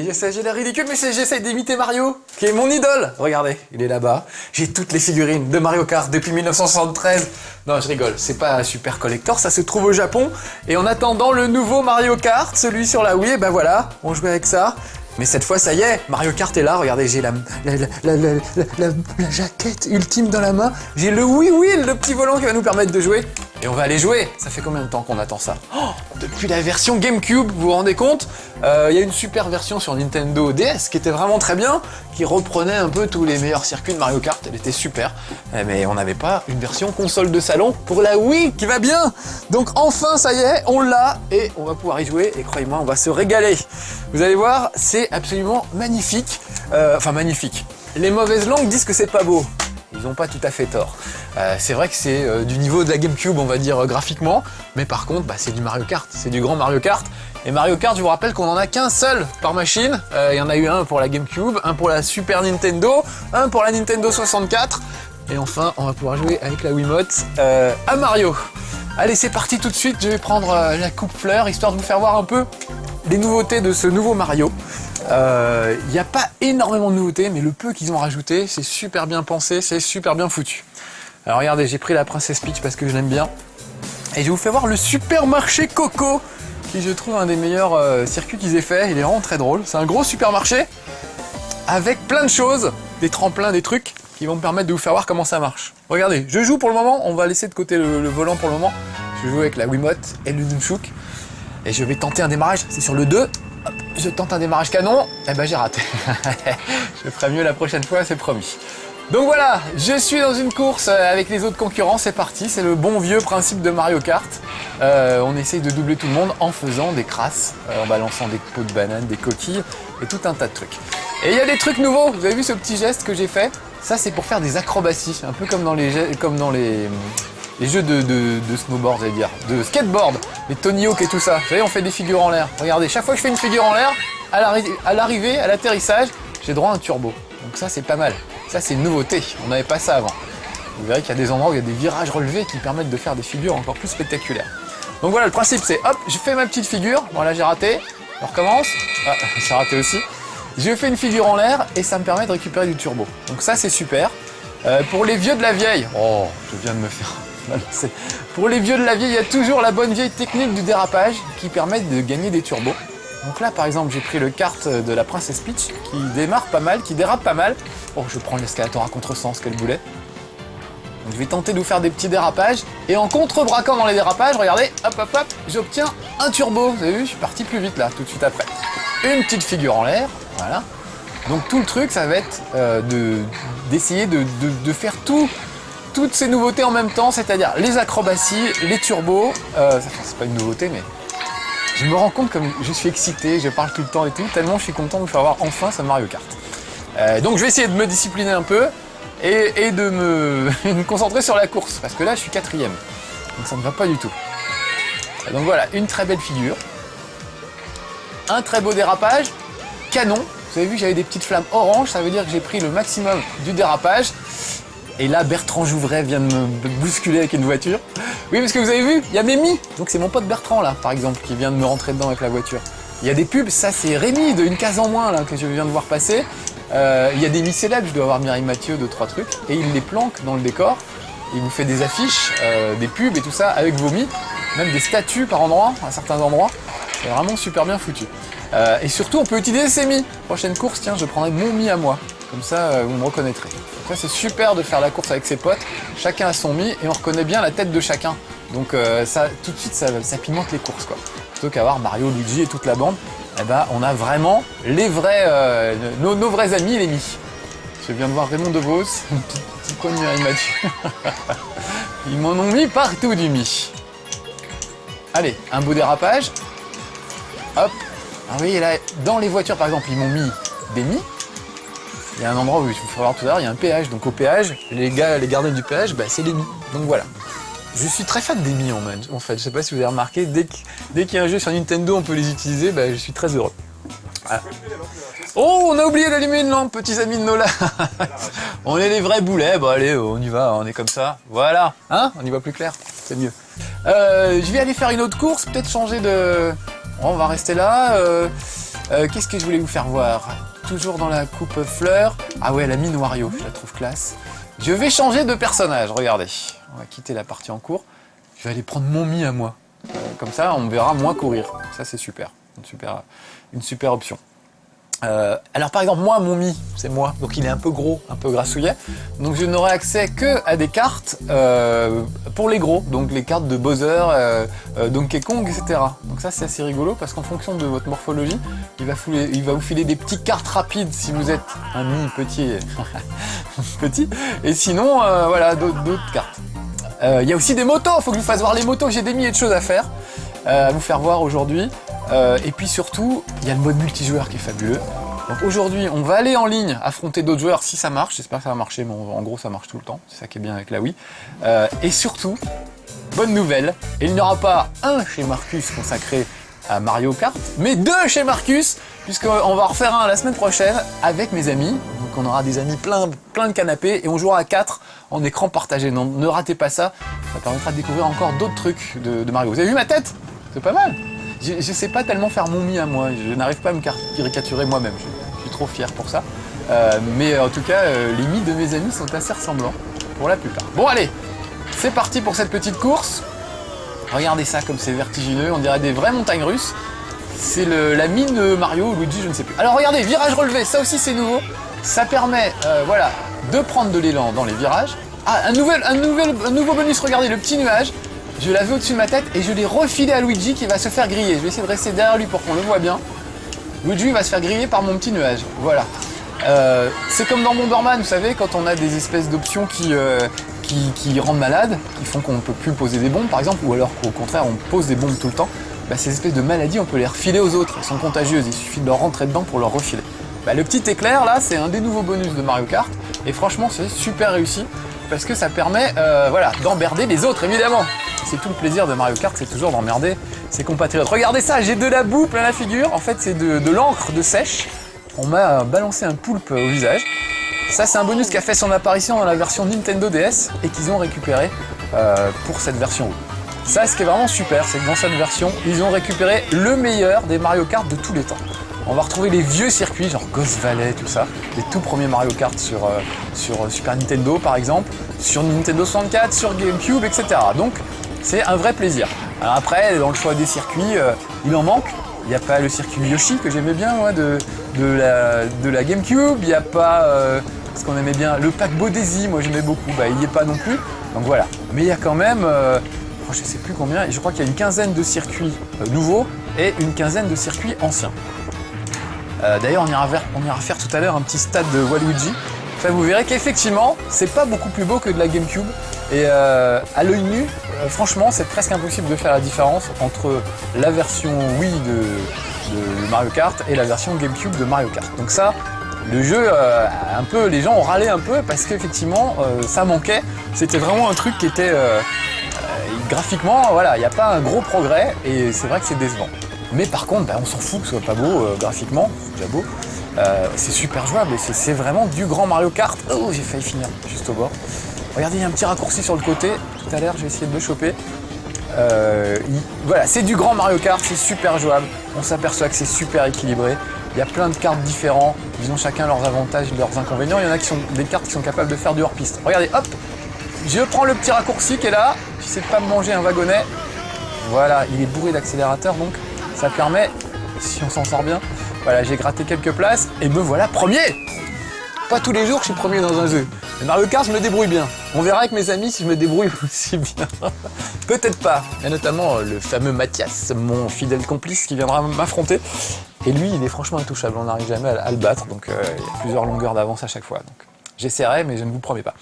je sais, j'ai l'air ridicule, mais j'essaie d'imiter Mario, qui est mon idole. Regardez, il est là-bas. J'ai toutes les figurines de Mario Kart depuis 1973. Non, je rigole, c'est pas un super collector, ça se trouve au Japon. Et en attendant le nouveau Mario Kart, celui sur la Wii, et ben voilà, on jouait avec ça. Mais cette fois, ça y est, Mario Kart est là. Regardez, j'ai la jaquette ultime dans la main. J'ai le Wii Wheel, le petit volant qui va nous permettre de jouer. Et on va aller jouer. Ça fait combien de temps qu'on attend ça? Depuis la version GameCube, vous vous rendez compte? Il y a une super version sur Nintendo DS qui était vraiment très bien, qui reprenait un peu tous les meilleurs circuits de Mario Kart. Elle était super. Mais on n'avait pas une version console de salon pour la Wii qui va bien. Donc enfin, ça y est, on l'a et on va pouvoir y jouer. Et croyez-moi, on va se régaler. Vous allez voir, c'est absolument magnifique. Enfin, magnifique. Les mauvaises langues disent que c'est pas beau. Ils n'ont pas tout à fait tort. C'est vrai que c'est du niveau de la GameCube, on va dire, graphiquement. Mais par contre, c'est du Mario Kart. C'est du grand Mario Kart. Et Mario Kart, je vous rappelle qu'on n'en a qu'un seul par machine. Il y en a eu un pour la GameCube, un pour la Super Nintendo, un pour la Nintendo 64. Et enfin, on va pouvoir jouer avec la Wiimote à Mario. Allez, c'est parti tout de suite. Je vais prendre la coupe-fleur, histoire de vous faire voir un peu les nouveautés de ce nouveau Mario. Il n'y a pas énormément de nouveautés, mais le peu qu'ils ont rajouté, c'est super bien pensé, c'est super bien foutu. Alors regardez, j'ai pris la Princess Peach parce que je l'aime bien. Et je vous fais voir le supermarché Coco, qui je trouve un des meilleurs circuits qu'ils aient fait. Il est vraiment très drôle. C'est un gros supermarché avec plein de choses, des tremplins, des trucs qui vont me permettre de vous faire voir comment ça marche. Regardez, je joue pour le moment, on va laisser de côté le volant pour le moment. Je joue avec la Wiimote et le Nunchuk. Et je vais tenter un démarrage, c'est sur le 2. Je tente un démarrage canon, et j'ai raté. Je ferai mieux la prochaine fois, c'est promis. Donc voilà, je suis dans une course avec les autres concurrents, c'est parti. C'est le bon vieux principe de Mario Kart. On essaye de doubler tout le monde en faisant des crasses, en balançant des pots de bananes, des coquilles et tout un tas de trucs. Et il y a des trucs nouveaux, vous avez vu ce petit geste que j'ai fait? Ça c'est pour faire des acrobaties, un peu comme dans les jeux de snowboard, j'allais dire, de skateboard, les Tony Hawk et tout ça. Vous savez, on fait des figures en l'air. Regardez, chaque fois que je fais une figure en l'air, à l'arrivée, à l'atterrissage, j'ai droit à un turbo. Donc ça, c'est pas mal. Ça, c'est une nouveauté. On n'avait pas ça avant. Vous verrez qu'il y a des endroits où il y a des virages relevés qui permettent de faire des figures encore plus spectaculaires. Donc voilà, le principe, c'est hop, je fais ma petite figure. Bon, là, j'ai raté. On recommence. Ah, j'ai raté aussi. Je fais une figure en l'air et ça me permet de récupérer du turbo. Donc ça, c'est super. Pour les vieux de la vieille, oh, je viens de me faire... Pour les vieux de la vieille, il y a toujours la bonne vieille technique du dérapage qui permet de gagner des turbos. Donc là, par exemple, j'ai pris le kart de la Princess Peach qui démarre pas mal, qui dérape pas mal. Oh, je prends l'escalator à contresens, quel boulet. Donc je vais tenter de vous faire des petits dérapages. Et en contrebraquant dans les dérapages, regardez, hop, hop, hop, j'obtiens un turbo. Vous avez vu, je suis parti plus vite là, tout de suite après. Une petite figure en l'air, voilà. Donc tout le truc, ça va être d'essayer de faire toutes ces nouveautés en même temps, c'est-à-dire les acrobaties, les turbos. C'est pas une nouveauté, mais je me rends compte comme je suis excité, je parle tout le temps et tout, tellement je suis content de vous faire voir enfin ce Mario Kart. Donc je vais essayer de me discipliner un peu et de me concentrer sur la course, parce que là je suis 4e, donc ça ne va pas du tout. Donc voilà, une très belle figure, un très beau dérapage, canon. Vous avez vu, j'avais des petites flammes orange, ça veut dire que j'ai pris le maximum du dérapage. Et là, Bertrand Jouvray vient de me bousculer avec une voiture. Oui, parce que vous avez vu, il y a Mémi. Donc c'est mon pote Bertrand, là, par exemple, qui vient de me rentrer dedans avec la voiture. Il y a des pubs, ça c'est Rémi, de Une case en moins, là, que je viens de voir passer. Il y a des mi-célèbres, je dois avoir Mireille Mathieu, 2-3 trucs. Et il les planque dans le décor. Il vous fait des affiches, des pubs et tout ça, avec vos mi. Même des statues par endroits, à certains endroits. C'est vraiment super bien foutu. Et surtout, on peut utiliser ces mi. Prochaine course, tiens, je prendrai mon mi à moi. Comme ça, vous me reconnaîtrez. Donc ça, c'est super de faire la course avec ses potes. Chacun a son mi et on reconnaît bien la tête de chacun. Donc ça, tout de suite, ça pimente les courses, quoi. Plutôt qu'avoir Mario, Luigi et toute la bande, eh ben, on a vraiment les vrais, nos vrais amis, les mi. Je viens de voir Raymond DeVos, un petit coin de Mireille Mathieu. Ils m'en ont mis partout du mi. Allez, un beau dérapage. Hop. Ah oui, là, dans les voitures, par exemple, ils m'ont mis des mi. Il y a un endroit où je vous ferai voir tout à l'heure, il y a un péage. Donc au péage, les gardiens du péage, c'est les mi. Donc voilà. Je suis très fan des mi en fait. Je sais pas si vous avez remarqué, dès qu'il y a un jeu sur Nintendo, on peut les utiliser, je suis très heureux. Voilà. Oh, on a oublié d'allumer une lampe, petits amis de Nola. On est les vrais boulets. Allez, on y va, on est comme ça. Voilà. Hein? On y voit plus clair. C'est mieux. Je vais aller faire une autre course, peut-être changer de... On va rester là. Qu'est-ce que je voulais vous faire voir? Toujours dans la coupe fleur. Ah ouais, la mine Wario, je la trouve classe. Je vais changer de personnage, regardez. On va quitter la partie en cours. Je vais aller prendre mon Mi à moi. Comme ça, on me verra moins courir. Ça, c'est super. Une super option. Alors par exemple moi mon Mi c'est moi, donc il est un peu gros, un peu grassouillet, donc je n'aurai accès que à des cartes pour les gros, donc les cartes de Bowser, Donkey Kong, etc. Donc ça c'est assez rigolo parce qu'en fonction de votre morphologie, il va vous filer des petites cartes rapides si vous êtes un Mi petit, petit, et sinon voilà d'autres cartes. Il y a aussi des motos, il faut que je vous fasse voir les motos, j'ai des milliers de choses à faire, à vous faire voir aujourd'hui. Et puis surtout, il y a le mode multijoueur qui est fabuleux. Donc aujourd'hui, on va aller en ligne affronter d'autres joueurs si ça marche. J'espère que ça va marcher, mais en gros, ça marche tout le temps. C'est ça qui est bien avec la Wii. Et surtout, bonne nouvelle, il n'y aura pas un chez Marcus consacré à Mario Kart, mais deux chez Marcus, puisqu'on va en refaire un la semaine prochaine avec mes amis. Donc on aura des amis plein de canapés et on jouera à 4 en écran partagé. Non, ne ratez pas ça, ça permettra de découvrir encore d'autres trucs de Mario. Vous avez vu ma tête? C'est pas mal. Je sais pas tellement faire mon Mi à moi, je n'arrive pas à me caricaturer moi-même, je suis trop fier pour ça. Mais en tout cas, les Mi de mes amis sont assez ressemblants, pour la plupart. Bon allez, c'est parti pour cette petite course. Regardez ça comme c'est vertigineux, on dirait des vraies montagnes russes. C'est la mine Mario, Luigi, je ne sais plus. Alors regardez, virage relevé, ça aussi c'est nouveau. Ça permet voilà, de prendre de l'élan dans les virages. Ah, un nouveau bonus, regardez, le petit nuage. Je l'avais au-dessus de ma tête et je l'ai refilé à Luigi qui va se faire griller. Je vais essayer de rester derrière lui pour qu'on le voit bien. Luigi va se faire griller par mon petit nuage. Voilà. C'est comme dans Bomberman, vous savez, quand on a des espèces d'options qui rendent malade, qui font qu'on ne peut plus poser des bombes, par exemple, ou alors qu'au contraire, on pose des bombes tout le temps. Bah, ces espèces de maladies, on peut les refiler aux autres. Elles sont contagieuses, il suffit de leur rentrer dedans pour leur refiler. Bah, le petit éclair, là, c'est un des nouveaux bonus de Mario Kart. Et franchement, c'est super réussi. Parce que ça permet voilà, d'emmerder les autres, évidemment. C'est tout le plaisir de Mario Kart, c'est toujours d'emmerder ses compatriotes. Regardez ça, j'ai de la boue plein la figure. En fait, c'est de l'encre de sèche. On m'a balancé un poulpe au visage. Ça, c'est un bonus qui a fait son apparition dans la version Nintendo DS et qu'ils ont récupéré pour cette version. Ça, ce qui est vraiment super, c'est que dans cette version, ils ont récupéré le meilleur des Mario Kart de tous les temps. On va retrouver les vieux circuits, genre Ghost Valley, tout ça, les tout premiers Mario Kart sur Super Nintendo par exemple, sur Nintendo 64, sur GameCube, etc. Donc c'est un vrai plaisir. Alors après, dans le choix des circuits, il en manque. Il n'y a pas le circuit Yoshi que j'aimais bien moi, de la GameCube, il n'y a pas ce qu'on aimait bien, le paquebot Daisy, moi j'aimais beaucoup, bah, il n'y est pas non plus. Donc voilà, mais il y a quand même, je ne sais plus combien, je crois qu'il y a une quinzaine de circuits nouveaux et une quinzaine de circuits anciens. D'ailleurs, on ira faire tout à l'heure un petit stade de Waluigi. Enfin, vous verrez qu'effectivement, c'est pas beaucoup plus beau que de la GameCube. Et à l'œil nu, franchement, c'est presque impossible de faire la différence entre la version Wii de Mario Kart et la version GameCube de Mario Kart. Donc ça, le jeu, les gens ont râlé un peu parce qu'effectivement, ça manquait. C'était vraiment un truc qui était graphiquement, voilà, il n'y a pas un gros progrès et c'est vrai que c'est décevant. Mais par contre, bah, on s'en fout que ce soit pas beau graphiquement, c'est déjà beau. C'est super jouable et c'est vraiment du grand Mario Kart. Oh, j'ai failli finir juste au bord. Regardez, il y a un petit raccourci sur le côté. Tout à l'heure, j'ai essayé de le choper. Voilà, c'est du grand Mario Kart, c'est super jouable. On s'aperçoit que c'est super équilibré. Il y a plein de cartes différents. Ils ont chacun leurs avantages et leurs inconvénients. Il y en a qui sont des cartes qui sont capables de faire du hors-piste. Regardez, hop, je prends le petit raccourci qui est là. J'essaie de pas me manger un wagonnet. Voilà, il est bourré d'accélérateurs donc. Ça permet, si on s'en sort bien, voilà, j'ai gratté quelques places et me voilà premier. Pas tous les jours que je suis premier dans un jeu. Mais Mario Kart, je me débrouille bien. On verra avec mes amis si je me débrouille aussi bien. Peut-être pas. Il y a notamment le fameux Mathias, mon fidèle complice qui viendra m'affronter. Et lui, il est franchement intouchable. On n'arrive jamais à le battre. Donc il y a plusieurs longueurs d'avance à chaque fois. Donc j'essaierai, mais je ne vous promets pas.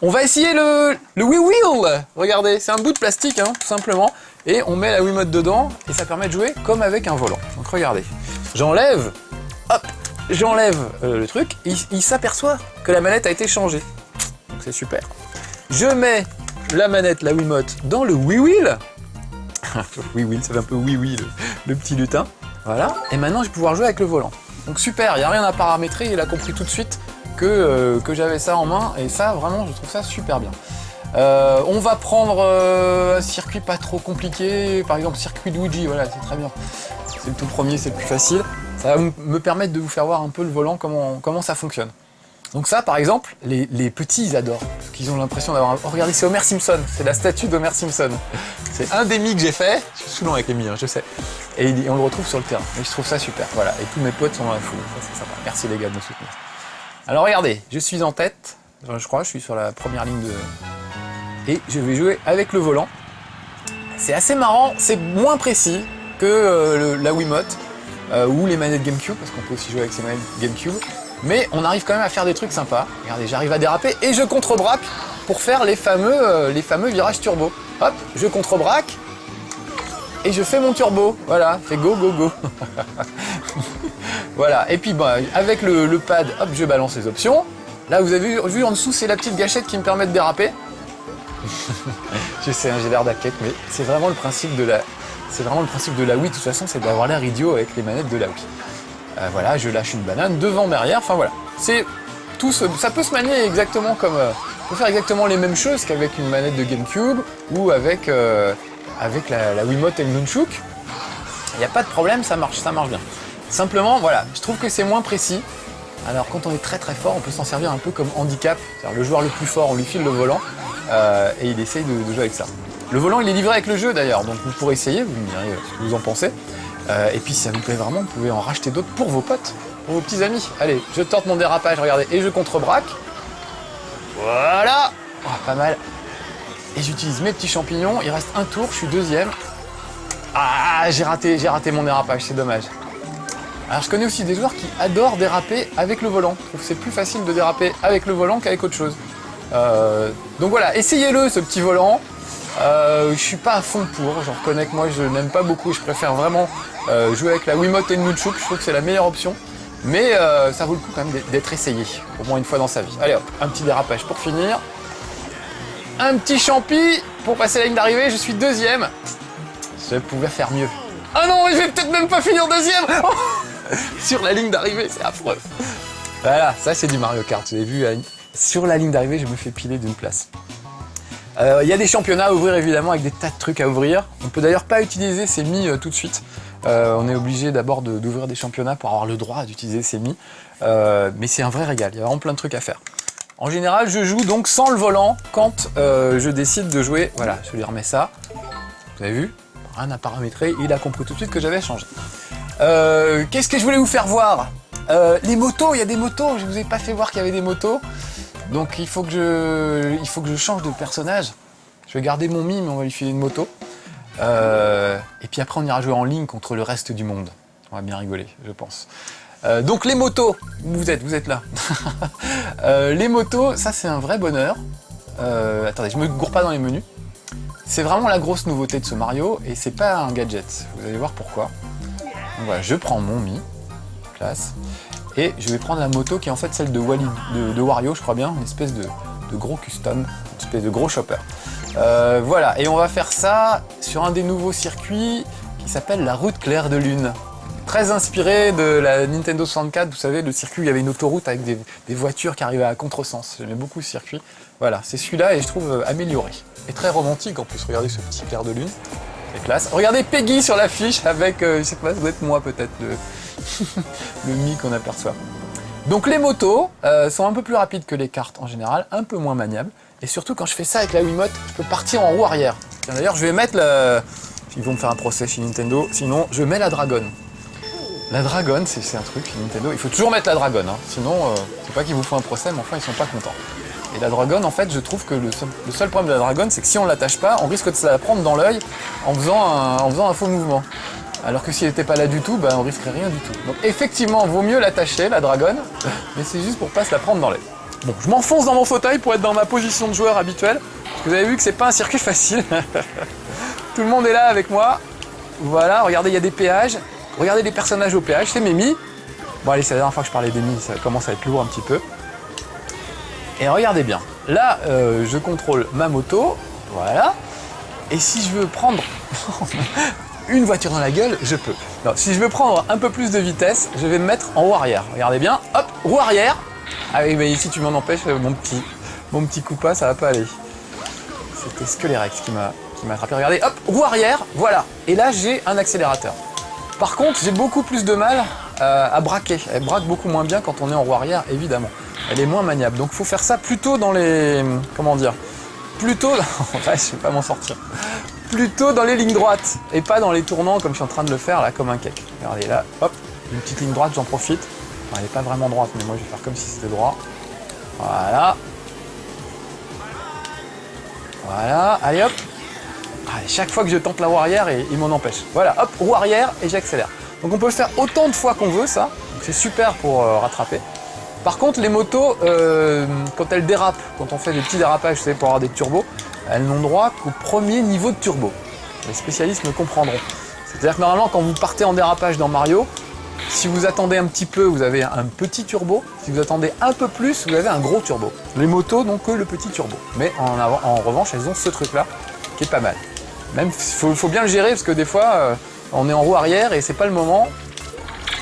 On va essayer le Wii Wheel. Regardez, c'est un bout de plastique, hein, tout simplement. Et on met la Wiimote dedans et ça permet de jouer comme avec un volant. Donc regardez, j'enlève, hop, j'enlève le truc. Il s'aperçoit que la manette a été changée. Donc c'est super. Je mets la manette, la Wiimote, dans le Wii Wheel. Wii Wheel, ça fait un peu Wii Wheel, le petit lutin. Voilà. Et maintenant, je vais pouvoir jouer avec le volant. Donc super, il n'y a rien à paramétrer. Il a compris tout de suite que j'avais ça en main. Et ça, vraiment, je trouve ça super bien. On va prendre un circuit pas trop compliqué, par exemple circuit Luigi, voilà, c'est très bien. c'est le tout premier, c'est le plus facile. Ça va me permettre de vous faire voir un peu le volant, comment ça fonctionne. Donc ça, par exemple, les petits, ils adorent. Parce qu'ils ont l'impression d'avoir... Oh, regardez, c'est Homer Simpson. C'est la statue d'Homer Simpson. C'est un des mi que j'ai fait. Je suis saoulant avec les mi, hein, je sais. Et on le retrouve sur le terrain. Et je trouve ça super. Voilà. Et tous mes potes sont dans la foule. Ça, c'est sympa. Merci les gars de me soutenir. Alors regardez, je suis en tête. Je crois, je suis sur la première ligne de... Et je vais jouer avec le volant. C'est assez marrant. C'est moins précis que la Wiimote ou les manettes GameCube. Parce qu'on peut aussi jouer avec ces manettes GameCube. Mais on arrive quand même à faire des trucs sympas. Regardez, j'arrive à déraper et je contre-braque pour faire les fameux virages turbo. Hop, je contre-braque et je fais mon turbo. Voilà, fait go, go, go. Voilà, et puis bah, avec le pad, hop, je balance les options. Là, vous avez vu en dessous, c'est la petite gâchette qui me permet de déraper. Je sais, hein, j'ai l'air d'athlète, mais c'est vraiment le principe de la... C'est vraiment le principe de la Wii, de toute façon, c'est d'avoir l'air idiot avec les manettes de la Wii. Voilà, je lâche une banane devant, derrière, enfin voilà. C'est tout ça peut se manier exactement comme... on peut faire exactement les mêmes choses qu'avec une manette de GameCube ou avec la Wiimote et le Nunchuk. Il n'y a pas de problème, ça marche bien. Simplement, voilà, je trouve que c'est moins précis. Alors quand on est très très fort, on peut s'en servir un peu comme handicap. C'est-à-dire le joueur le plus fort, on lui file le volant et il essaye de jouer avec ça. Le volant, il est livré avec le jeu d'ailleurs, donc vous pourrez essayer, vous me direz ce que vous en pensez. Et puis si ça vous plaît vraiment, vous pouvez en racheter d'autres pour vos potes, pour vos petits amis. Allez, je tente mon dérapage, regardez, et je contre-braque. Voilà, oh, pas mal. Et j'utilise mes petits champignons, il reste un tour, je suis deuxième. Ah, j'ai raté mon dérapage, c'est dommage. Alors je connais aussi des joueurs qui adorent déraper avec le volant. Je trouve que c'est plus facile de déraper avec le volant qu'avec autre chose. Donc voilà, essayez-le ce petit volant. Je suis pas à fond pour, j'en reconnais que moi je n'aime pas beaucoup, je préfère vraiment jouer avec la Wiimote et le Nunchuk, je trouve que c'est la meilleure option. Mais ça vaut le coup quand même d'être essayé, au moins une fois dans sa vie. Allez hop, un petit dérapage pour finir. Un petit champi pour passer la ligne d'arrivée, je suis deuxième. Je pouvais faire mieux. Ah non, je vais peut-être même pas finir deuxième. Sur la ligne d'arrivée, c'est affreux. Voilà, ça c'est du Mario Kart, vous avez vu, sur la ligne d'arrivée, je me fais piler d'une place. Il y a des championnats à ouvrir évidemment avec des tas de trucs à ouvrir. On peut d'ailleurs pas utiliser ces Mi tout de suite. On est obligé d'abord d'ouvrir des championnats pour avoir le droit d'utiliser ces Mi. Mais c'est un vrai régal, il y a vraiment plein de trucs à faire. En général, je joue donc sans le volant quand je décide de jouer. Voilà, je lui remets ça. Vous avez vu? Rien à paramétrer, il a compris tout de suite que j'avais changé. Qu'est-ce que je voulais vous faire voir? Les motos, il y a des motos, je vous ai pas fait voir qu'il y avait des motos. Donc il faut que je change de personnage. Je vais garder mon Mi, mais on va lui filer une moto. Et puis après on ira jouer en ligne contre le reste du monde. On va bien rigoler, je pense. Donc les motos, vous êtes là. Les motos, ça c'est un vrai bonheur. Attendez, je me gourre pas dans les menus. C'est vraiment la grosse nouveauté de ce Mario et c'est pas un gadget. Vous allez voir pourquoi. Donc voilà, je prends mon Mi, classe. Et je vais prendre la moto qui est en fait celle de Wario, je crois bien, une espèce de gros custom, une espèce de gros chopper. Voilà, et on va faire ça sur un des nouveaux circuits qui s'appelle la route claire de lune. Très inspiré de la Nintendo 64, vous savez, le circuit où il y avait une autoroute avec des voitures qui arrivaient à contresens. J'aimais beaucoup ce circuit. Voilà, c'est celui-là et je trouve amélioré. Et très romantique en plus, regardez ce petit clair de lune. C'est classe. Regardez Peggy sur l'affiche avec, je sais pas, ça doit être moi peut-être, le Mi qu'on aperçoit. Donc les motos sont un peu plus rapides que les karts en général, un peu moins maniables. Et surtout quand je fais ça avec la Wiimote, je peux partir en roue arrière. D'ailleurs je vais mettre ils vont me faire un procès chez Nintendo, sinon je mets la Dragon. La Dragon, c'est un truc chez Nintendo, il faut toujours mettre la Dragon, hein. Sinon c'est pas qu'ils vous font un procès, mais enfin ils sont pas contents. Et la Dragon, en fait, je trouve que le seul problème de la Dragon, c'est que si on l'attache pas, on risque de se la prendre dans l'œil en faisant un faux mouvement. Alors que si elle n'était pas là du tout, on risquerait rien du tout. Donc effectivement, vaut mieux l'attacher, la Dragon, mais c'est juste pour pas se la prendre dans l'œil. Bon, je m'enfonce dans mon fauteuil pour être dans ma position de joueur habituelle, parce que vous avez vu que c'est pas un circuit facile. Tout le monde est là avec moi. Voilà, regardez, il y a des péages. Regardez les personnages au péage, c'est mes Mi. Bon allez, c'est la dernière fois que je parlais des Mi, ça commence à être lourd un petit peu. Et regardez bien, là, je contrôle ma moto, voilà. Et si je veux prendre une voiture dans la gueule, je peux. Non, si je veux prendre un peu plus de vitesse, je vais me mettre en roue arrière. Regardez bien, hop, roue arrière. Ah oui, mais ici tu m'en empêches, mon petit Koopa, ça va pas aller. C'était Scalerex qui m'a attrapé. Regardez, hop, roue arrière, voilà. Et là, j'ai un accélérateur. Par contre, j'ai beaucoup plus de mal à braquer. Elle braque beaucoup moins bien quand on est en roue arrière, évidemment. Elle est moins maniable. Donc il faut faire ça plutôt dans les... Comment dire? Plutôt... Ouais, je vais pas m'en sortir. Plutôt dans les lignes droites. Et pas dans les tournants comme je suis en train de le faire là, comme un cake. Regardez là, hop, une petite ligne droite, j'en profite. Enfin, elle n'est pas vraiment droite, mais moi je vais faire comme si c'était droit. Voilà. Voilà, allez hop. Allez, chaque fois que je tente la roue arrière, il m'en empêche. Voilà, hop, roue arrière et j'accélère. Donc on peut le faire autant de fois qu'on veut, ça. C'est super pour rattraper. Par contre, les motos, quand elles dérapent, quand on fait des petits dérapages, vous savez, pour avoir des turbos, elles n'ont droit qu'au premier niveau de turbo. Les spécialistes me comprendront. C'est-à-dire que normalement, quand vous partez en dérapage dans Mario, si vous attendez un petit peu, vous avez un petit turbo. Si vous attendez un peu plus, vous avez un gros turbo. Les motos n'ont que le petit turbo. Mais en revanche, elles ont ce truc-là, qui est pas mal. Même, faut bien le gérer, parce que des fois, on est en roue arrière et c'est pas le moment.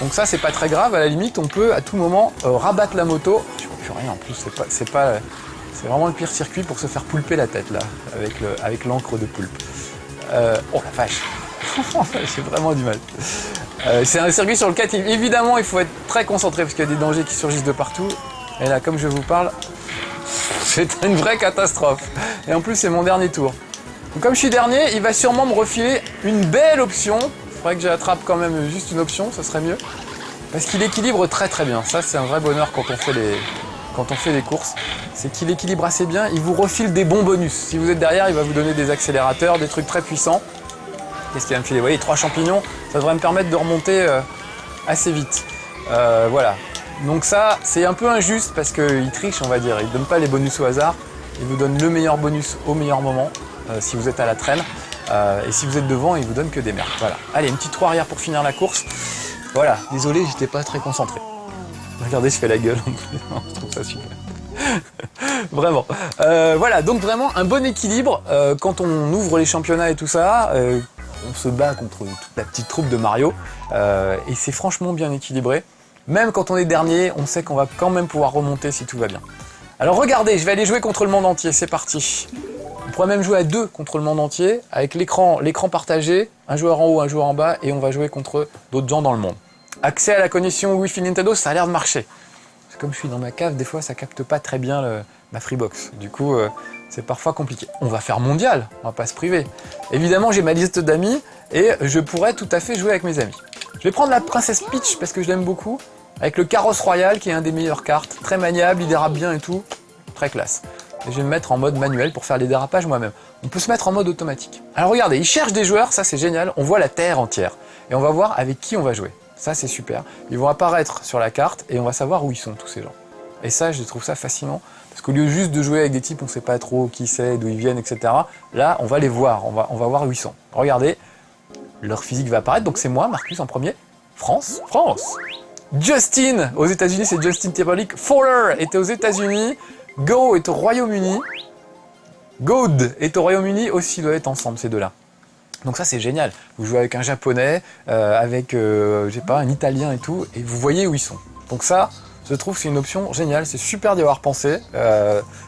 Donc ça, c'est pas très grave. À la limite, on peut à tout moment rabattre la moto. Je vois plus rien en plus. C'est vraiment le pire circuit pour se faire poulper la tête là, avec l'encre de poulpe. Oh la vache. J'ai vraiment du mal. C'est un circuit sur lequel évidemment il faut être très concentré parce qu'il y a des dangers qui surgissent de partout. Et là, comme je vous parle, c'est une vraie catastrophe. Et en plus, c'est mon dernier tour. Donc, comme je suis dernier, il va sûrement me refiler une belle option. Il faudrait que j'attrape quand même juste une option, ça serait mieux. Parce qu'il équilibre très très bien. Ça, c'est un vrai bonheur quand on fait les courses. C'est qu'il équilibre assez bien. Il vous refile des bons bonus. Si vous êtes derrière, il va vous donner des accélérateurs, des trucs très puissants. Qu'est-ce qu'il va me filer? Vous voyez, 3 champignons, ça devrait me permettre de remonter assez vite. Voilà. Donc ça, c'est un peu injuste parce qu'il triche, on va dire. Il ne donne pas les bonus au hasard. Il vous donne le meilleur bonus au meilleur moment, si vous êtes à la traîne. Et si vous êtes devant, il vous donne que des merdes. Voilà. Allez, une petite roue arrière pour finir la course. Voilà. Désolé, j'étais pas très concentré. Regardez, je fais la gueule. Je trouve ça super. Vraiment. Voilà, donc vraiment un bon équilibre. Quand on ouvre les championnats et tout ça, on se bat contre toute la petite troupe de Mario. Et c'est franchement bien équilibré. Même quand on est dernier, on sait qu'on va quand même pouvoir remonter si tout va bien. Alors regardez, je vais aller jouer contre le monde entier, c'est parti. On pourrait même jouer à 2 contre le monde entier, avec l'écran partagé, un joueur en haut, un joueur en bas, et on va jouer contre d'autres gens dans le monde. Accès à la connexion Wi-Fi Nintendo, ça a l'air de marcher. Comme je suis dans ma cave, des fois ça capte pas très bien ma Freebox. Du coup, c'est parfois compliqué. On va faire mondial, on va pas se priver. Évidemment, j'ai ma liste d'amis et je pourrais tout à fait jouer avec mes amis. Je vais prendre la Princesse Peach parce que je l'aime beaucoup, avec le Carrosse Royal qui est un des meilleures cartes, très maniable, il dérape bien et tout, très classe. Et je vais me mettre en mode manuel pour faire les dérapages moi-même. On peut se mettre en mode automatique. Alors regardez, il cherche des joueurs, ça c'est génial, on voit la terre entière. Et on va voir avec qui on va jouer. Ça c'est super. Ils vont apparaître sur la carte et on va savoir où ils sont tous ces gens. Et ça, je trouve ça fascinant. Parce qu'au lieu juste de jouer avec des types, on ne sait pas trop qui c'est, d'où ils viennent, etc. Là, on va les voir, on va voir où ils sont. Regardez, leur physique va apparaître. Donc c'est moi, Marcus en premier. France. Justin, aux États-Unis, c'est Justin Timberlake. Fowler est aux États-Unis. Go est au Royaume-Uni. God est au Royaume-Uni aussi, doivent être ensemble ces deux-là. Donc ça c'est génial. Vous jouez avec un japonais, avec je sais pas, un italien et tout, et vous voyez où ils sont. Donc ça, je trouve que c'est une option géniale, c'est super d'y avoir pensé.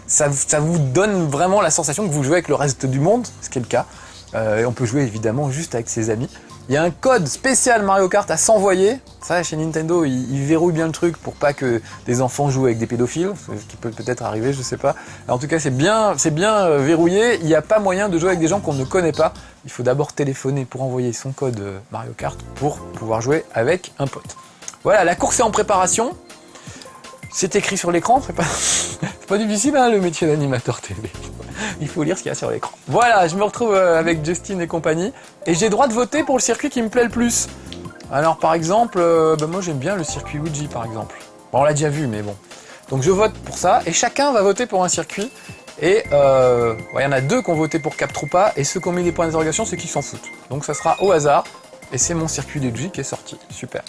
Ça vous donne vraiment la sensation que vous jouez avec le reste du monde, ce qui est le cas. Et on peut jouer évidemment juste avec ses amis. Il y a un code spécial Mario Kart à s'envoyer. Ça, chez Nintendo, ils verrouillent bien le truc pour pas que des enfants jouent avec des pédophiles, ce qui peut peut-être arriver, je sais pas. En tout cas, c'est bien verrouillé. Il n'y a pas moyen de jouer avec des gens qu'on ne connaît pas. Il faut d'abord téléphoner pour envoyer son code Mario Kart pour pouvoir jouer avec un pote. Voilà, la course est en préparation. C'est écrit sur l'écran, c'est pas difficile hein, le métier d'animateur télé. Il faut lire ce qu'il y a sur l'écran. Voilà, je me retrouve avec Justin et compagnie. Et j'ai le droit de voter pour le circuit qui me plaît le plus. Alors par exemple, moi j'aime bien le circuit Luigi par exemple. Bon, on l'a déjà vu, mais bon. Donc je vote pour ça, et chacun va voter pour un circuit. Et il y en a 2 qui ont voté pour Cap Troupa, et ceux qui ont mis des points d'interrogation, c'est qu'ils s'en foutent. Donc ça sera au hasard, et c'est mon circuit Luigi qui est sorti. Super.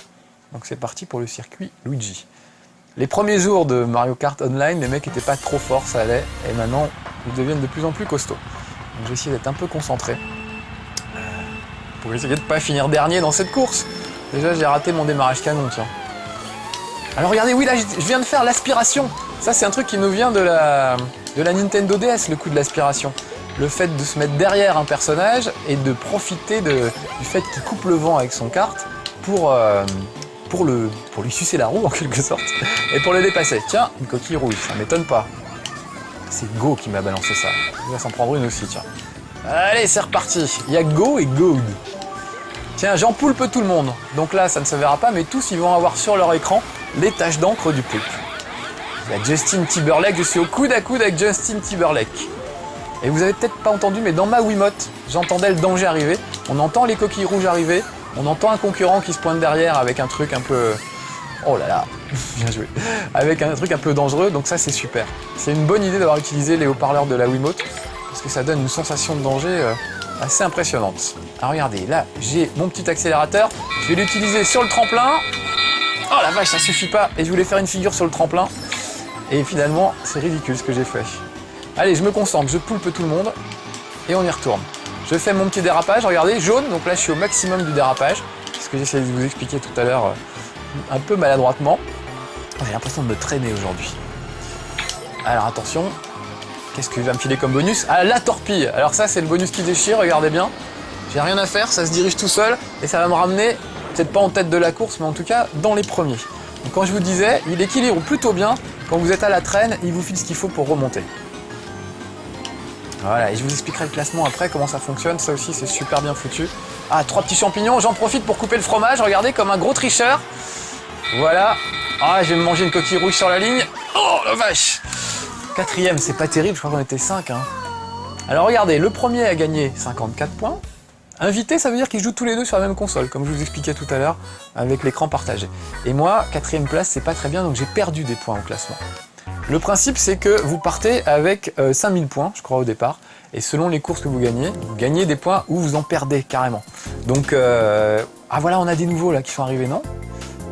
Donc c'est parti pour le circuit Luigi. Les premiers jours de Mario Kart Online, les mecs n'étaient pas trop forts, ça allait, et maintenant ils deviennent de plus en plus costauds. Donc je vais essayer d'être un peu concentré pour essayer de ne pas finir dernier dans cette course. Déjà j'ai raté mon démarrage canon, tiens. Alors regardez, oui là je viens de faire l'aspiration. Ça c'est un truc qui nous vient de la Nintendo DS, le coup de l'aspiration. Le fait de se mettre derrière un personnage et de profiter du fait qu'il coupe le vent avec son kart pour lui sucer la roue en quelque sorte et pour le dépasser. Tiens, une coquille rouge, ça m'étonne pas. C'est Go qui m'a balancé ça. Il va s'en prendre une aussi, tiens. Allez, c'est reparti. Il y a Go et Gold. Tiens, j'en poulpe tout le monde. Donc là, ça ne se verra pas, mais tous, ils vont avoir sur leur écran les taches d'encre du poulpe. Il y a Justin Timberlake, je suis au coude à coude avec Justin Timberlake. Et vous avez peut-être pas entendu, mais dans ma Wiimote, j'entendais le danger arriver. On entend les coquilles rouges arriver. On entend un concurrent qui se pointe derrière avec un truc un peu... Oh là là, bien joué. Avec un truc un peu dangereux, donc ça c'est super. C'est une bonne idée d'avoir utilisé les haut-parleurs de la Wiimote, parce que ça donne une sensation de danger assez impressionnante. Alors regardez, là j'ai mon petit accélérateur, je vais l'utiliser sur le tremplin. Oh la vache, ça suffit pas. Et je voulais faire une figure sur le tremplin. Et finalement, c'est ridicule ce que j'ai fait. Allez, je me concentre, je poulpe tout le monde. Et on y retourne. Je fais mon petit dérapage, regardez, jaune, donc là je suis au maximum du dérapage. C'est ce que j'essayais de vous expliquer tout à l'heure, un peu maladroitement. J'ai l'impression de me traîner aujourd'hui. Alors attention, qu'est-ce qu'il va me filer comme bonus? Ah, la torpille. Alors ça c'est le bonus qui déchire, regardez bien. J'ai rien à faire, ça se dirige tout seul et ça va me ramener, peut-être pas en tête de la course, mais en tout cas dans les premiers. Donc quand je vous disais, il équilibre plutôt bien. Quand vous êtes à la traîne, il vous file ce qu'il faut pour remonter. Voilà, et je vous expliquerai le classement après, comment ça fonctionne. Ça aussi, c'est super bien foutu. Ah, 3 petits champignons. J'en profite pour couper le fromage. Regardez, comme un gros tricheur. Voilà. Ah, je vais me manger une coquille rouge sur la ligne. Oh, la vache! 4e, c'est pas terrible. Je crois qu'on était 5. Hein. Alors, regardez, le premier a gagné 54 points. Invité, ça veut dire qu'ils jouent tous les deux sur la même console, comme je vous expliquais tout à l'heure, avec l'écran partagé. Et moi, 4e place, c'est pas très bien, donc j'ai perdu des points au classement. Le principe, c'est que vous partez avec 5000 points, je crois, au départ. Et selon les courses que vous gagnez des points ou vous en perdez carrément. Donc, ah voilà, on a des nouveaux là qui sont arrivés, non?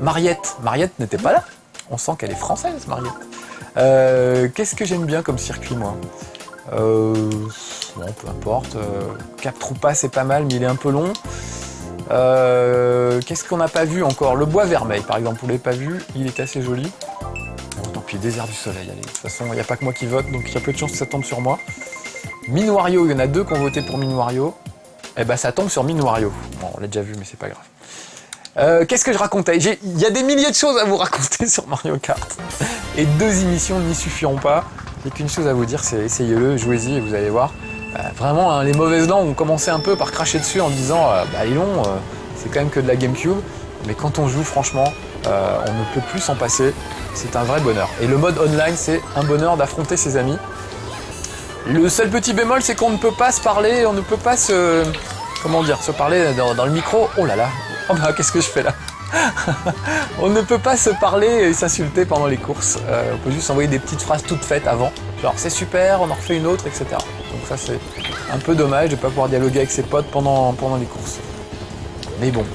Mariette. Mariette n'était pas là. On sent qu'elle est française, Mariette. Qu'est-ce que j'aime bien comme circuit, moi? Bon, peu importe. Cap Troupa, c'est pas mal, mais il est un peu long. Qu'est-ce qu'on n'a pas vu encore? Le bois vermeil, par exemple, vous l'avez pas vu, il est assez joli. Puis désert du soleil, allez. De toute façon, il n'y a pas que moi qui vote, donc il y a peu de chances que ça tombe sur moi. Mine Wario, il y en a 2 qui ont voté pour Mine Wario. Eh ben, ça tombe sur Mine Wario. Bon, on l'a déjà vu, mais c'est pas grave. Qu'est-ce que je racontais? Il y a des milliers de choses à vous raconter sur Mario Kart. Et 2 émissions n'y suffiront pas. Il n'y a qu'une chose à vous dire, c'est essayez-le, jouez-y et vous allez voir. Vraiment, hein, les mauvaises langues ont commencé un peu par cracher dessus en disant bah, Elon, c'est quand même que de la GameCube. Mais quand on joue, franchement, on ne peut plus s'en passer. C'est un vrai bonheur. Et le mode online, c'est un bonheur d'affronter ses amis. Le seul petit bémol, c'est qu'on ne peut pas se parler, on ne peut pas se... Comment dire? Se parler dans le micro. Oh là là. Oh bah, qu'est-ce que je fais là? On ne peut pas se parler et s'insulter pendant les courses. On peut juste envoyer des petites phrases toutes faites avant. Genre, c'est super, on en refait une autre, etc. Donc ça, c'est un peu dommage de ne pas pouvoir dialoguer avec ses potes pendant les courses. Mais bon.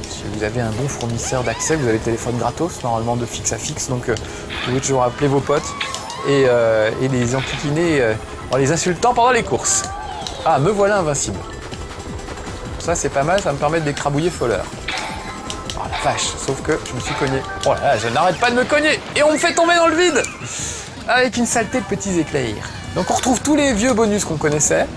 Si vous avez un bon fournisseur d'accès, vous avez le téléphone gratos, normalement de fixe à fixe, donc vous pouvez toujours appeler vos potes et les enquiquiner en les insultant pendant les courses. Ah, me voilà invincible. Ça c'est pas mal, ça me permet de d'écrabouiller Fowler. Oh la vache, sauf que je me suis cogné. Oh là là, je n'arrête pas de me cogner et on me fait tomber dans le vide avec une saleté de petits éclairs. Donc on retrouve tous les vieux bonus qu'on connaissait,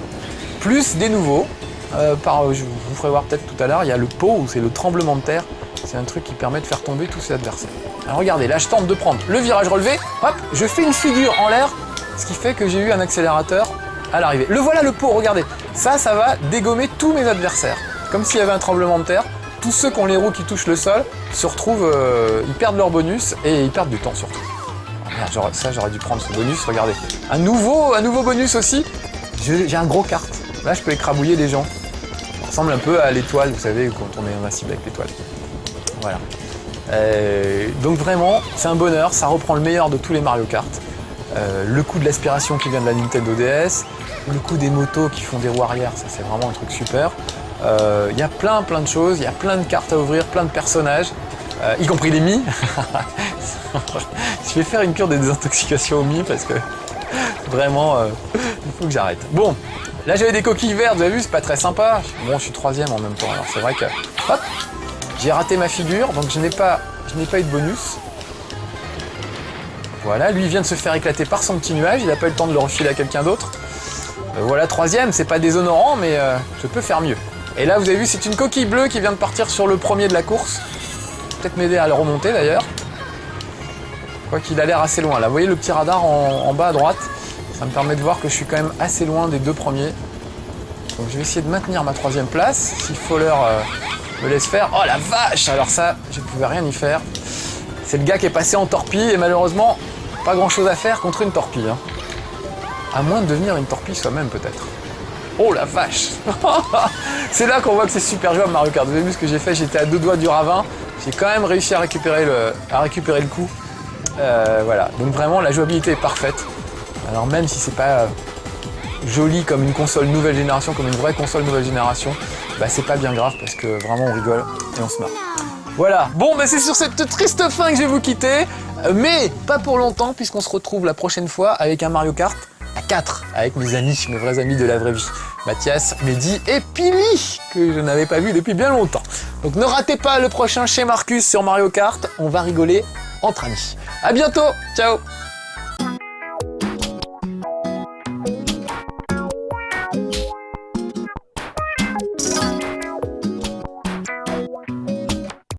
plus des nouveaux. Je vous ferai voir peut-être tout à l'heure, il y a le pot, où c'est le tremblement de terre. C'est un truc qui permet de faire tomber tous ses adversaires. Alors regardez, là je tente de prendre le virage relevé, hop, je fais une figure en l'air, ce qui fait que j'ai eu un accélérateur à l'arrivée. Le voilà le pot, regardez, ça va dégommer tous mes adversaires. Comme s'il y avait un tremblement de terre, tous ceux qui ont les roues qui touchent le sol se retrouvent, ils perdent leur bonus et ils perdent du temps surtout. Ah merde, ça j'aurais dû prendre ce bonus, regardez. Un nouveau bonus aussi, j'ai un gros kart. Là, je peux écrabouiller des gens. Ça ressemble un peu à l'étoile, vous savez, quand on est invincible avec l'étoile. Voilà. Donc vraiment, c'est un bonheur. Ça reprend le meilleur de tous les Mario Kart. Le coup de l'aspiration qui vient de la Nintendo DS. Le coup des motos qui font des roues arrière, ça c'est vraiment un truc super. Il y a plein de choses. Il y a plein de cartes à ouvrir, plein de personnages. Y compris les Mii. Je vais faire une cure de désintoxication aux Mii parce que vraiment, il faut que j'arrête. Bon. Là j'avais des coquilles vertes, vous avez vu, c'est pas très sympa. Bon, je suis 3e en même temps, alors c'est vrai que... Hop, j'ai raté ma figure, donc je n'ai pas eu de bonus. Voilà, lui il vient de se faire éclater par son petit nuage, il n'a pas eu le temps de le refiler à quelqu'un d'autre. Voilà, 3e, c'est pas déshonorant, mais je peux faire mieux. Et là, vous avez vu, c'est une coquille bleue qui vient de partir sur le premier de la course. Peut-être m'aider à le remonter d'ailleurs. Quoi qu'il a l'air assez loin. Là, vous voyez le petit radar en bas à droite. Ça me permet de voir que je suis quand même assez loin des deux premiers. Donc je vais essayer de maintenir ma 3e place. Si Fowler me laisse faire. Oh la vache! Alors ça, je ne pouvais rien y faire. C'est le gars qui est passé en torpille et malheureusement, pas grand chose à faire contre une torpille. Hein. À moins de devenir une torpille soi-même peut-être. Oh la vache! C'est là qu'on voit que c'est super jouable Mario Kart. Vous avez vu ce que j'ai fait? J'étais à 2 doigts du ravin. J'ai quand même réussi à récupérer le coup. Voilà, donc vraiment la jouabilité est parfaite. Alors même si c'est pas joli comme une console nouvelle génération, comme une vraie console nouvelle génération, bah c'est pas bien grave parce que vraiment on rigole et on se marre. Voilà, bon bah c'est sur cette triste fin que je vais vous quitter, mais pas pour longtemps puisqu'on se retrouve la prochaine fois avec un Mario Kart à 4, avec mes amis, mes vrais amis de la vraie vie. Mathias, Mehdi et Pili, que je n'avais pas vu depuis bien longtemps. Donc ne ratez pas le prochain chez Marcus sur Mario Kart, on va rigoler entre amis. A bientôt, ciao!